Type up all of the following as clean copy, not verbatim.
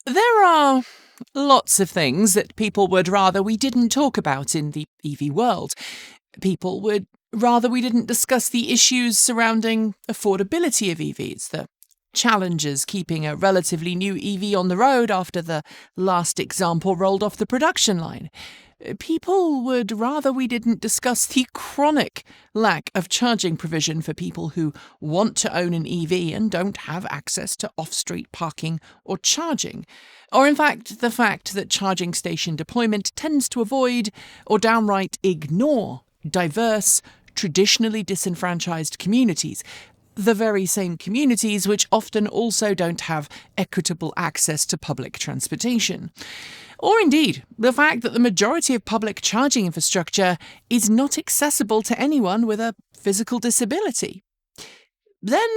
There are lots of things that people would rather we didn't talk about in the EV world. People would rather we didn't discuss the issues surrounding affordability of EVs, the challenges keeping a relatively new EV on the road after the last example rolled off the production line. People would rather we didn't discuss the chronic lack of charging provision for people who want to own an EV and don't have access to off-street parking or charging. Or in fact, the fact that charging station deployment tends to avoid or downright ignore diverse, traditionally disenfranchised communities, the very same communities which often also don't have equitable access to public transportation. Or indeed, the fact that the majority of public charging infrastructure is not accessible to anyone with a physical disability. Then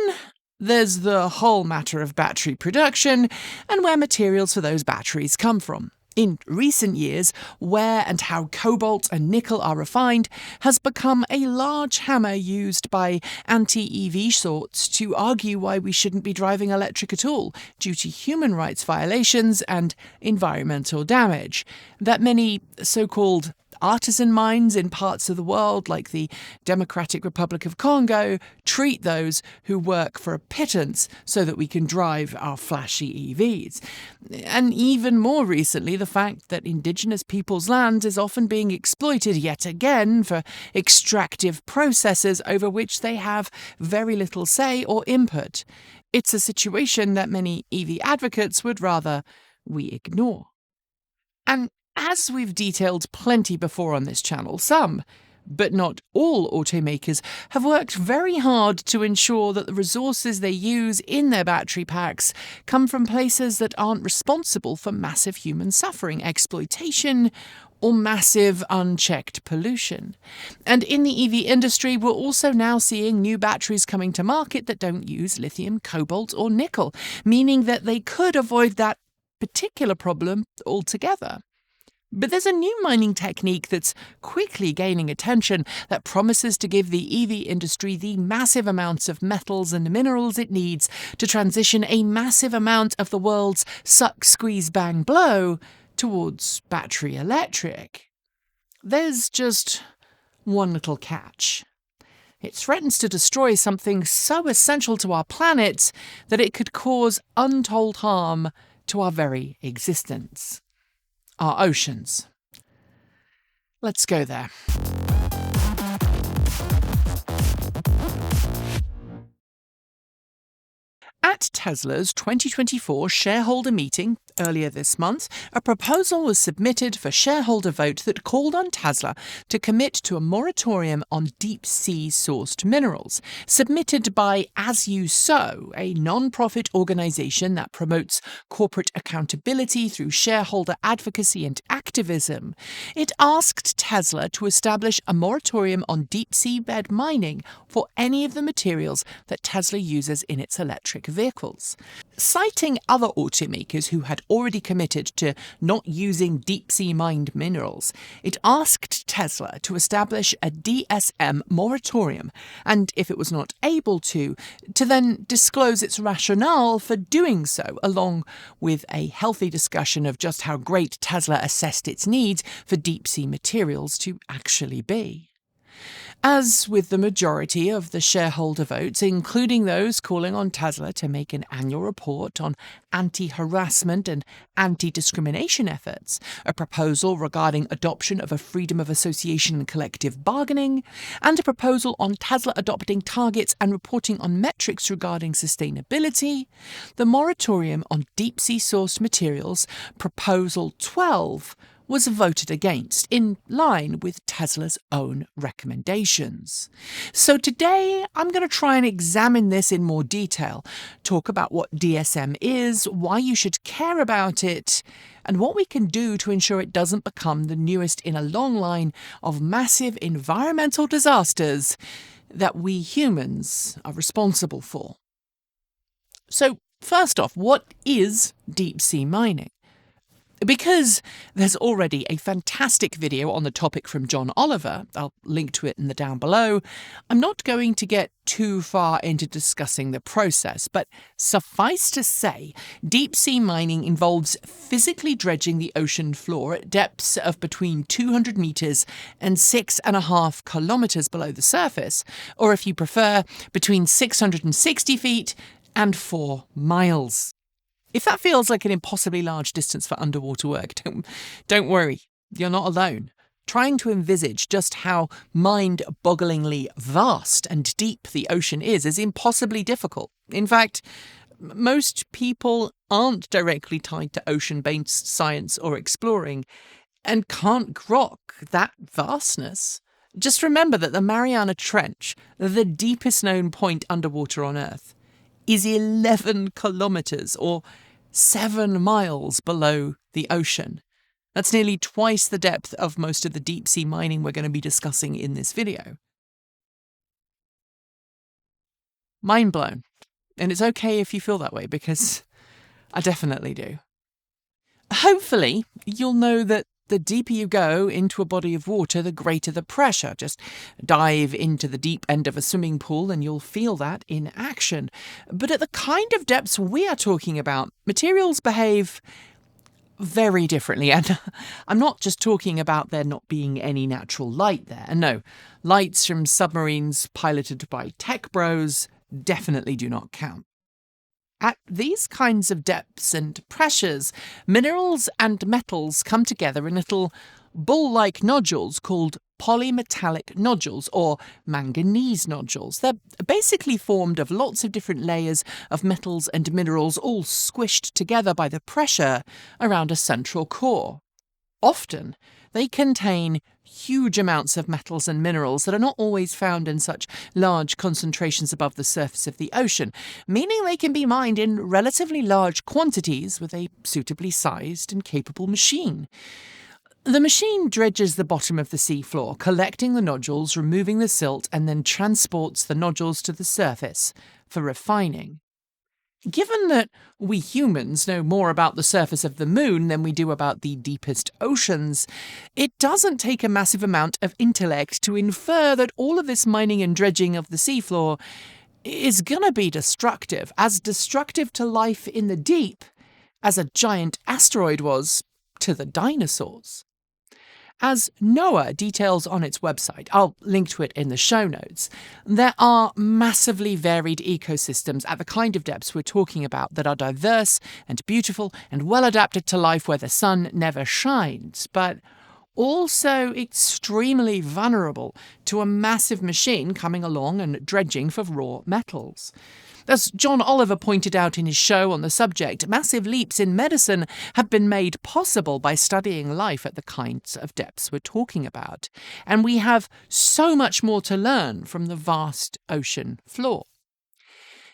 there's the whole matter of battery production and where materials for those batteries come from. In recent years, where and how cobalt and nickel are refined has become a large hammer used by anti-EV sorts to argue why we shouldn't be driving electric at all, due to human rights violations and environmental damage, that many so-called artisan mines in parts of the world, like the Democratic Republic of Congo, treat those who work for a pittance so that we can drive our flashy EVs. And even more recently, the fact that indigenous peoples' land is often being exploited yet again for extractive processes over which they have very little say or input. It's a situation that many EV advocates would rather we ignore. And as we've detailed plenty before on this channel, some, but not all automakers have worked very hard to ensure that the resources they use in their battery packs come from places that aren't responsible for massive human suffering, exploitation, or massive unchecked pollution. And in the EV industry, we're also now seeing new batteries coming to market that don't use lithium, cobalt, or nickel, meaning that they could avoid that particular problem altogether. But there's a new mining technique that's quickly gaining attention that promises to give the EV industry the massive amounts of metals and minerals it needs to transition a massive amount of the world's suck, squeeze, bang, blow towards battery electric. There's just one little catch. It threatens to destroy something so essential to our planet that it could cause untold harm to our very existence. Our oceans. Let's go there. At Tesla's 2024 shareholder meeting earlier this month, a proposal was submitted for shareholder vote that called on Tesla to commit to a moratorium on deep-sea sourced minerals, submitted by As You Sow, a non-profit organisation that promotes corporate accountability through shareholder advocacy and activism. It asked Tesla to establish a moratorium on deep-sea bed mining for any of the materials that Tesla uses in its electric vehicles. Citing other automakers who had already committed to not using deep-sea mined minerals, it asked Tesla to establish a DSM moratorium, and if it was not able to then disclose its rationale for doing so, along with a healthy discussion of just how great Tesla assessed its needs for deep-sea materials to actually be. As with the majority of the shareholder votes, including those calling on Tesla to make an annual report on anti-harassment and anti-discrimination efforts, a proposal regarding adoption of a freedom of association and collective bargaining, and a proposal on Tesla adopting targets and reporting on metrics regarding sustainability, the moratorium on deep-sea sourced materials, Proposal 12, was voted against, in line with Tesla's own recommendations. So today, I'm going to try and examine this in more detail, talk about what DSM is, why you should care about it, and what we can do to ensure it doesn't become the newest in a long line of massive environmental disasters that we humans are responsible for. So, first off, what is deep-sea mining? Because there's already a fantastic video on the topic from John Oliver, I'll link to it in the down below, I'm not going to get too far into discussing the process, but suffice to say, deep-sea mining involves physically dredging the ocean floor at depths of between 200 metres and 6.5 kilometres below the surface, or if you prefer, between 660 feet and 4 miles. If that feels like an impossibly large distance for underwater work, don't worry, you're not alone. Trying to envisage just how mind-bogglingly vast and deep the ocean is impossibly difficult. In fact, most people aren't directly tied to ocean-based science or exploring and can't grok that vastness. Just remember that the Mariana Trench, the deepest known point underwater on Earth, is 11 kilometres or 7 miles below the ocean. That's nearly twice the depth of most of the deep-sea mining we're going to be discussing in this video. Mind blown. And it's okay if you feel that way, because I definitely do. Hopefully, you'll know that the deeper you go into a body of water, the greater the pressure. Just dive into the deep end of a swimming pool and you'll feel that in action. But at the kind of depths we are talking about, materials behave very differently. And I'm not just talking about there not being any natural light there. No, lights from submarines piloted by tech bros definitely do not count. At these kinds of depths and pressures, minerals and metals come together in little ball-like nodules called polymetallic nodules or manganese nodules. They're basically formed of lots of different layers of metals and minerals all squished together by the pressure around a central core. Often, they contain huge amounts of metals and minerals that are not always found in such large concentrations above the surface of the ocean, meaning they can be mined in relatively large quantities with a suitably sized and capable machine. The machine dredges the bottom of the seafloor, collecting the nodules, removing the silt, and then transports the nodules to the surface for refining. Given that we humans know more about the surface of the moon than we do about the deepest oceans, it doesn't take a massive amount of intellect to infer that all of this mining and dredging of the seafloor is gonna be destructive, as destructive to life in the deep as a giant asteroid was to the dinosaurs. As NOAA details on its website, I'll link to it in the show notes, there are massively varied ecosystems at the kind of depths we're talking about that are diverse and beautiful and well adapted to life where the sun never shines, but also extremely vulnerable to a massive machine coming along and dredging for raw metals. As John Oliver pointed out in his show on the subject, massive leaps in medicine have been made possible by studying life at the kinds of depths we're talking about. And we have so much more to learn from the vast ocean floor.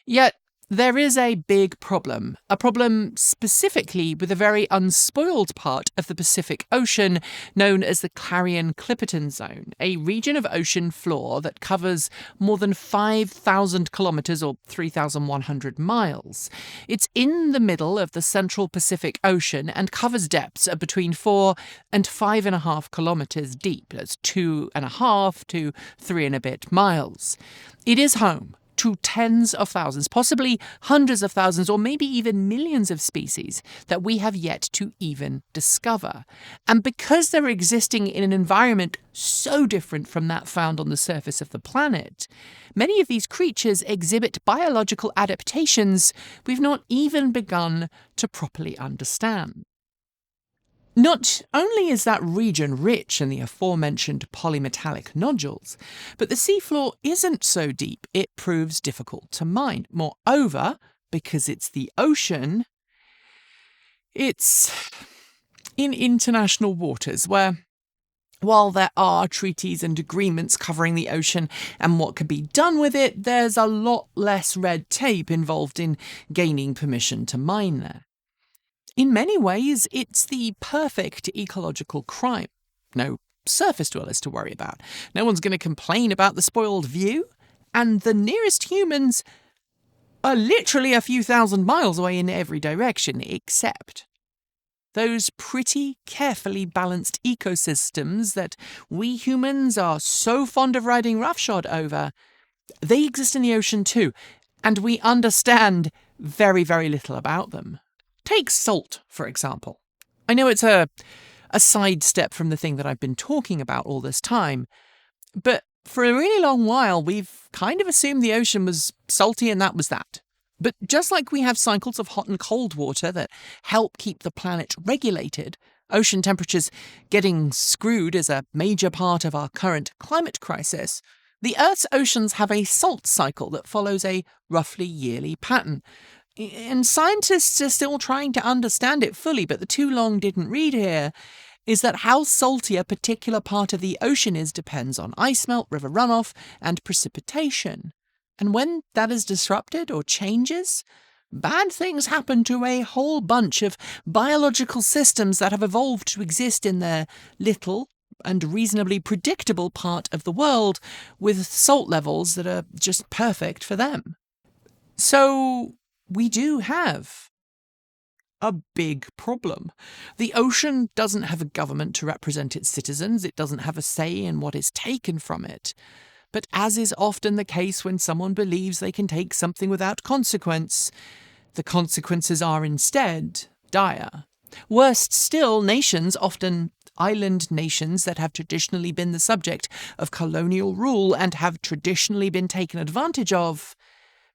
Yet, there is a big problem, a problem specifically with a very unspoiled part of the Pacific Ocean known as the Clarion-Clipperton Zone, a region of ocean floor that covers more than 5,000 kilometres or 3,100 miles. It's in the middle of the central Pacific Ocean and covers depths of between 4 and 5.5 kilometres deep. That's 2.5 to 3 and a bit miles. It is home to tens of thousands, possibly hundreds of thousands, or maybe even millions of species that we have yet to even discover. And because they're existing in an environment so different from that found on the surface of the planet, many of these creatures exhibit biological adaptations we've not even begun to properly understand. Not only is that region rich in the aforementioned polymetallic nodules, but the seafloor isn't so deep it proves difficult to mine. Moreover, because it's the ocean, it's in international waters where, while there are treaties and agreements covering the ocean and what can be done with it, there's a lot less red tape involved in gaining permission to mine there. In many ways, it's the perfect ecological crime. No surface dwellers to worry about. No one's going to complain about the spoiled view. And the nearest humans are literally a few thousand miles away in every direction, except Those pretty carefully balanced ecosystems that we humans are so fond of riding roughshod over, they exist in the ocean too, and we understand very, very little about them. Take salt, for example. I know it's a sidestep from the thing that I've been talking about all this time, but for a really long while we've kind of assumed the ocean was salty and that was that. But just like we have cycles of hot and cold water that help keep the planet regulated, ocean temperatures getting screwed is a major part of our current climate crisis, the Earth's oceans have a salt cycle that follows a roughly yearly pattern. And scientists are still trying to understand it fully, but the too long didn't read here is that how salty a particular part of the ocean is depends on ice melt, river runoff, and precipitation. And when that is disrupted or changes, bad things happen to a whole bunch of biological systems that have evolved to exist in their little and reasonably predictable part of the world with salt levels that are just perfect for them. So we do have a big problem. The ocean doesn't have a government to represent its citizens. It doesn't have a say in what is taken from it. But as is often the case when someone believes they can take something without consequence, the consequences are instead dire. Worst still, nations, often island nations that have traditionally been the subject of colonial rule and have traditionally been taken advantage of,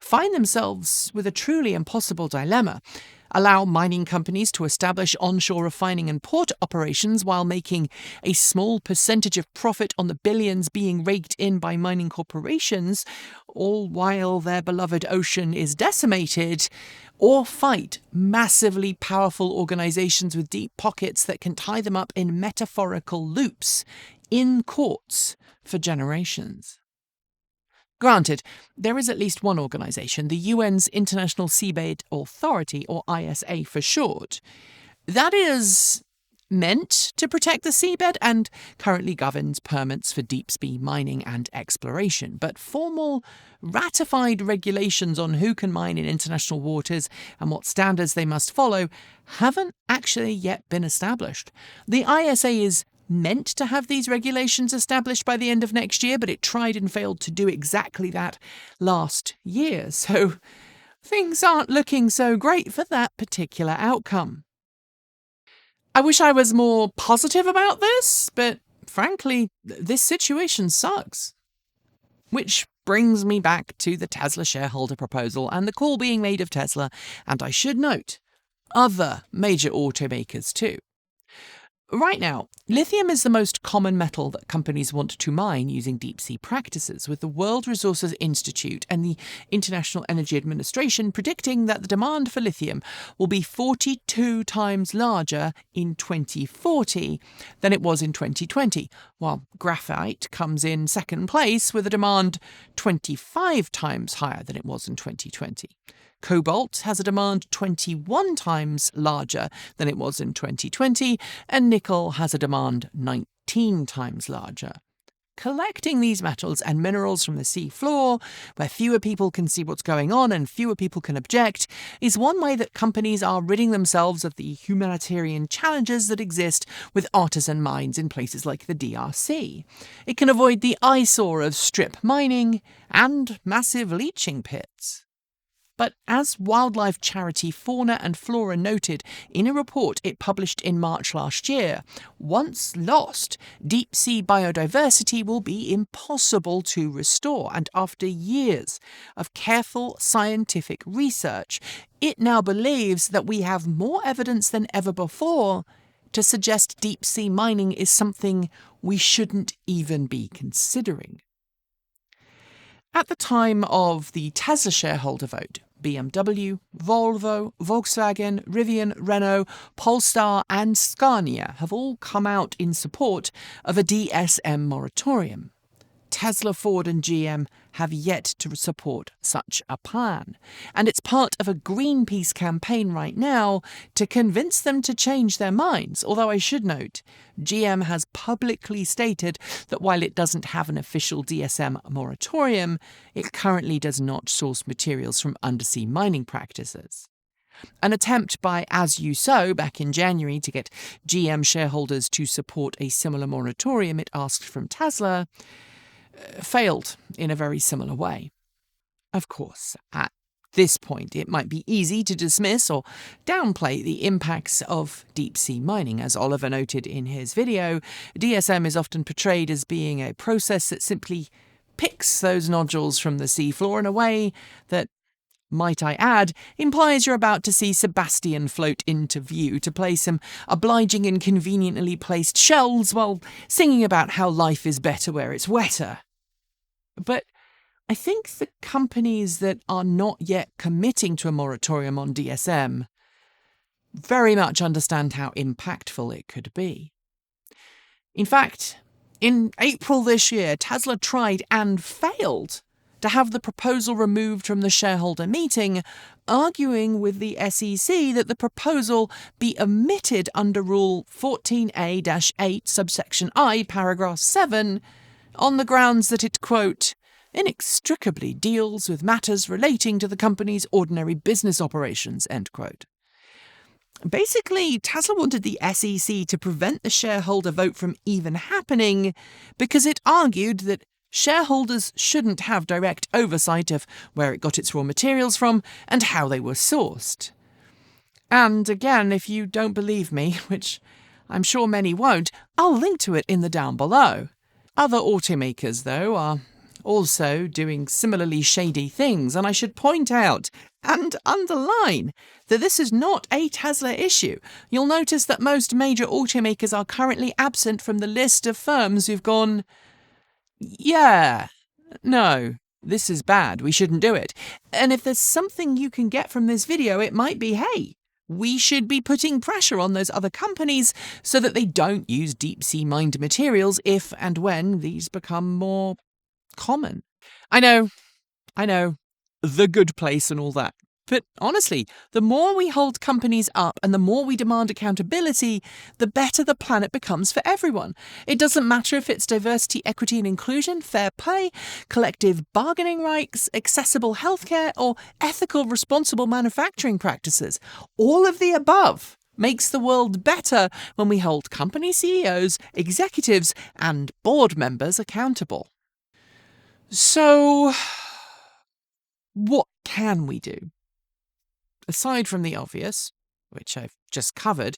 find themselves with a truly impossible dilemma. Allow mining companies to establish onshore refining and port operations while making a small percentage of profit on the billions being raked in by mining corporations, all while their beloved ocean is decimated, or fight massively powerful organizations with deep pockets that can tie them up in metaphorical loops in courts for generations. Granted, there is at least one organisation, the UN's International Seabed Authority, or ISA for short, that is meant to protect the seabed and currently governs permits for deep-sea mining and exploration. But formal, ratified regulations on who can mine in international waters and what standards they must follow haven't actually yet been established. The ISA is meant to have these regulations established by the end of next year, but it tried and failed to do exactly that last year. So things aren't looking so great for that particular outcome. I wish I was more positive about this, but frankly, this situation sucks. Which brings me back to the Tesla shareholder proposal and the call being made of Tesla, and I should note, other major automakers too. Right now, lithium is the most common metal that companies want to mine using deep-sea practices, with the World Resources Institute and the International Energy Administration predicting that the demand for lithium will be 42 times larger in 2040 than it was in 2020, while graphite comes in second place with a demand 25 times higher than it was in 2020. Cobalt has a demand 21 times larger than it was in 2020, and nickel has a demand 19 times larger. Collecting these metals and minerals from the sea floor, where fewer people can see what's going on and fewer people can object, is one way that companies are ridding themselves of the humanitarian challenges that exist with artisan mines in places like the DRC. It can avoid the eyesore of strip mining and massive leaching pits. But as wildlife charity Fauna and Flora noted in a report it published in March last year, once lost, deep-sea biodiversity will be impossible to restore, and after years of careful scientific research, it now believes that we have more evidence than ever before to suggest deep-sea mining is something we shouldn't even be considering. At the time of the Tesla shareholder vote, BMW, Volvo, Volkswagen, Rivian, Renault, Polestar and Scania have all come out in support of a DSM moratorium. Tesla, Ford and GM have yet to support such a plan, and it's part of a Greenpeace campaign right now to convince them to change their minds, although I should note, GM has publicly stated that while it doesn't have an official DSM moratorium, it currently does not source materials from undersea mining practices. An attempt by As You Sow back in January to get GM shareholders to support a similar moratorium it asked from Tesla failed in a very similar way. Of course, at this point, it might be easy to dismiss or downplay the impacts of deep-sea mining. As Oliver noted in his video, DSM is often portrayed as being a process that simply picks those nodules from the seafloor in a way that, might I add, implies you're about to see Sebastian float into view to play some obliging and conveniently placed shells while singing about how life is better where it's wetter. But I think the companies that are not yet committing to a moratorium on DSM very much understand how impactful it could be. In fact, in April this year, Tesla tried and failed to have the proposal removed from the shareholder meeting, arguing with the SEC that the proposal be omitted under Rule 14A-8, subsection I, paragraph 7, on the grounds that it, quote, inextricably deals with matters relating to the company's ordinary business operations, end quote. Basically, Tesla wanted the SEC to prevent the shareholder vote from even happening because it argued that shareholders shouldn't have direct oversight of where it got its raw materials from and how they were sourced. And again, if you don't believe me, which I'm sure many won't, I'll link to it in the down below. Other automakers, though, are also doing similarly shady things, and I should point out and underline that this is not a Tesla issue. You'll notice that most major automakers are currently absent from the list of firms who've gone, yeah, no, this is bad, we shouldn't do it. And if there's something you can get from this video, it might be, hey, we should be putting pressure on those other companies so that they don't use deep-sea mined materials if and when these become more common. I know, the good place and all that. But honestly, the more we hold companies up and the more we demand accountability, the better the planet becomes for everyone. It doesn't matter if it's diversity, equity and inclusion, fair play, collective bargaining rights, accessible healthcare, or ethical, responsible manufacturing practices. All of the above makes the world better when we hold company CEOs, executives, and board members accountable. So, what can we do? Aside from the obvious, which I've just covered,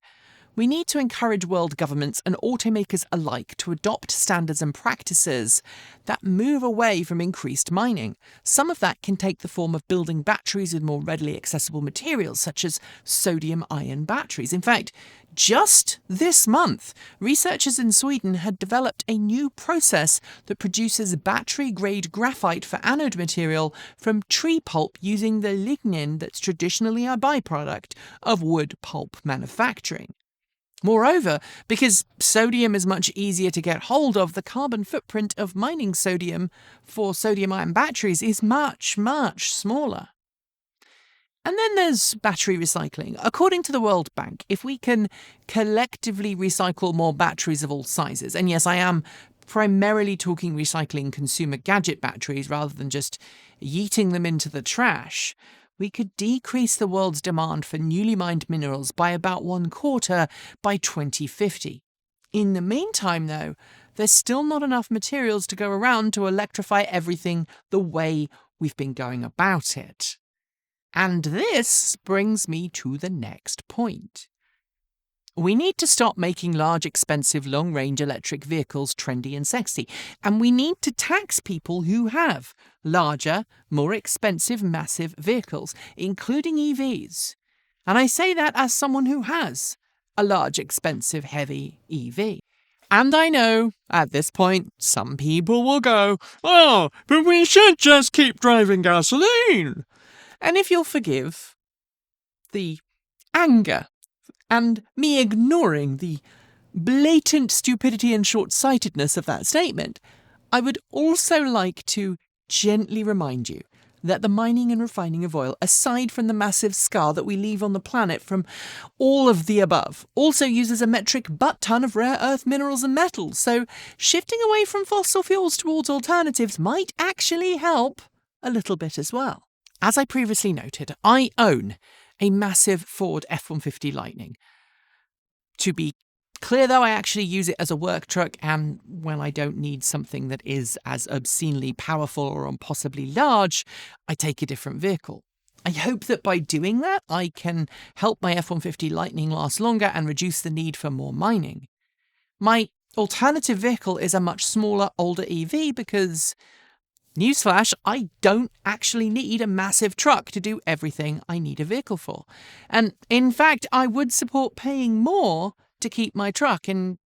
we need to encourage world governments and automakers alike to adopt standards and practices that move away from increased mining. Some of that can take the form of building batteries with more readily accessible materials, such as sodium-ion batteries. In fact, just this month, researchers in Sweden had developed a new process that produces battery-grade graphite for anode material from tree pulp using the lignin that's traditionally a byproduct of wood pulp manufacturing. Moreover, because sodium is much easier to get hold of, the carbon footprint of mining sodium for sodium-ion batteries is much, much smaller. And then there's battery recycling. According to the World Bank, if we can collectively recycle more batteries of all sizes, and yes, I am primarily talking recycling consumer gadget batteries rather than just yeeting them into the trash, we could decrease the world's demand for newly mined minerals by about 1/4 by 2050. In the meantime, though, there's still not enough materials to go around to electrify everything the way we've been going about it. And this brings me to the next point. We need to stop making large, expensive, long-range electric vehicles trendy and sexy, and we need to tax people who have larger, more expensive, massive vehicles, including EVs. And I say that as someone who has a large, expensive, heavy EV. And I know, at this point, some people will go, oh, but we should just keep driving gasoline. And if you'll forgive the anger and me ignoring the blatant stupidity and short-sightedness of that statement, I would also like to gently remind you that the mining and refining of oil, aside from the massive scar that we leave on the planet from all of the above, also uses a metric butt-ton of rare earth minerals and metals, so shifting away from fossil fuels towards alternatives might actually help a little bit as well. As I previously noted, I own a massive Ford F-150 Lightning. To be clear though, I actually use it as a work truck, and when I don't need something that is as obscenely powerful or possibly large, I take a different vehicle. I hope that by doing that, I can help my F-150 Lightning last longer and reduce the need for more mining. My alternative vehicle is a much smaller, older EV because, newsflash, I don't actually need a massive truck to do everything I need a vehicle for. And in fact, I would support paying more to keep my truck in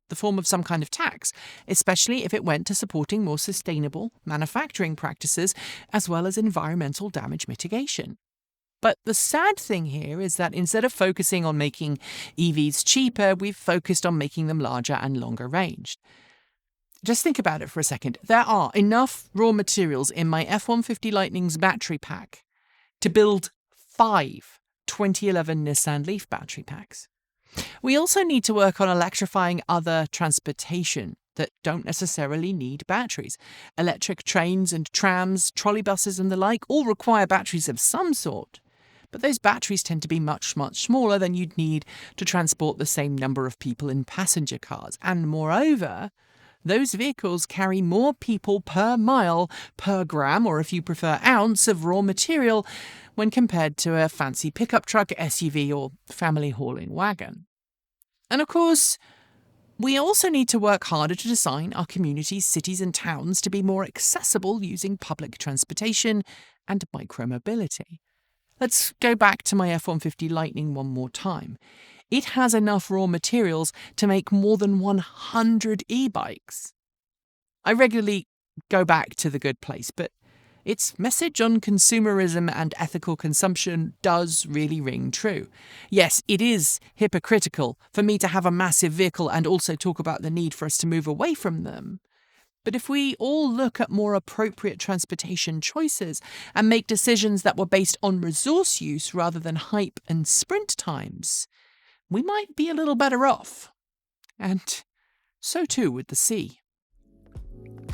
the form of some kind of tax, especially if it went to supporting more sustainable manufacturing practices as well as environmental damage mitigation. But the sad thing here is that instead of focusing on making EVs cheaper, we've focused on making them larger and longer ranged. Just think about it for a second. There are enough raw materials in my F-150 Lightning's battery pack to build 5 2011 Nissan Leaf battery packs. We also need to work on electrifying other transportation that don't necessarily need batteries. Electric trains and trams, trolleybuses and the like all require batteries of some sort. But those batteries tend to be much, much smaller than you'd need to transport the same number of people in passenger cars. And moreover, those vehicles carry more people per mile, per gram, or if you prefer ounce, of raw material when compared to a fancy pickup truck, SUV, or family hauling wagon. And of course, we also need to work harder to design our communities, cities, and towns to be more accessible using public transportation and micromobility. Let's go back to my F-150 Lightning one more time. It has enough raw materials to make more than 100 e-bikes. I regularly go back to the good place, but its message on consumerism and ethical consumption does really ring true. Yes, it is hypocritical for me to have a massive vehicle and also talk about the need for us to move away from them. But if we all look at more appropriate transportation choices and make decisions that were based on resource use rather than hype and sprint times, we might be a little better off. And so too with the sea.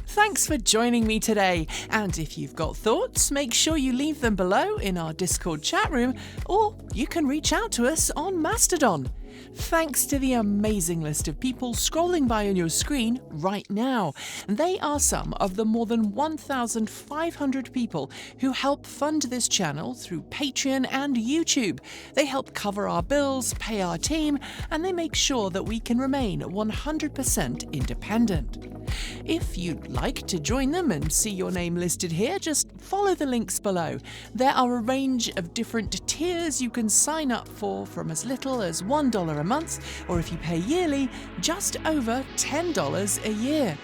Thanks for joining me today, and if you've got thoughts, make sure you leave them below in our Discord chat room, or you can reach out to us on Mastodon. Thanks to the amazing list of people scrolling by on your screen right now. They are some of the more than 1,500 people who help fund this channel through Patreon and YouTube. They help cover our bills, pay our team, and they make sure that we can remain 100% independent. If you'd like to join them and see your name listed here, just follow the links below. There are a range of different tiers you can sign up for, from as little as $1 a month, or if you pay yearly, just over $10 a year.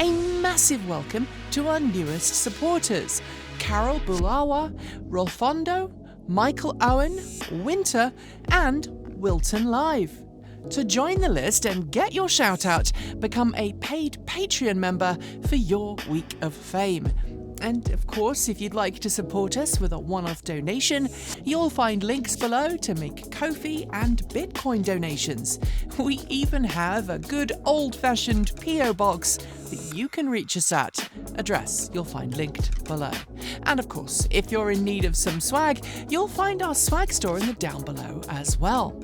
A massive welcome to our newest supporters: Carol Bulawa, Rolfondo, Michael Owen, Winter, and Wilton Live. To join the list and get your shout out, become a paid Patreon member for your week of fame. And of course, if you'd like to support us with a one-off donation, you'll find links below to make Ko-fi and Bitcoin donations. We even have a good old-fashioned P.O. box that you can reach us at. Address you'll find linked below. And of course, if you're in need of some swag, you'll find our swag store in the down below as well.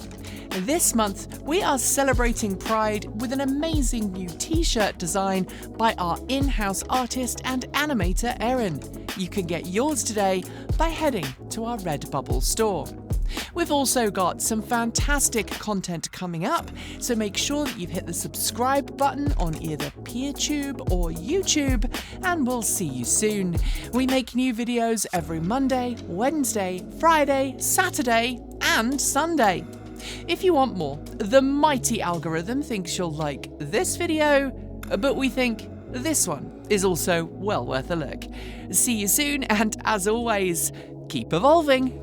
This month, we are celebrating Pride with an amazing new t-shirt design by our in-house artist and animator, Erin. You can get yours today by heading to our Redbubble store. We've also got some fantastic content coming up, so make sure that you've hit the subscribe button on either PeerTube or YouTube, and we'll see you soon. We make new videos every Monday, Wednesday, Friday, Saturday, and Sunday. If you want more, the mighty algorithm thinks you'll like this video, but we think this one is also well worth a look. See you soon, and as always, keep evolving.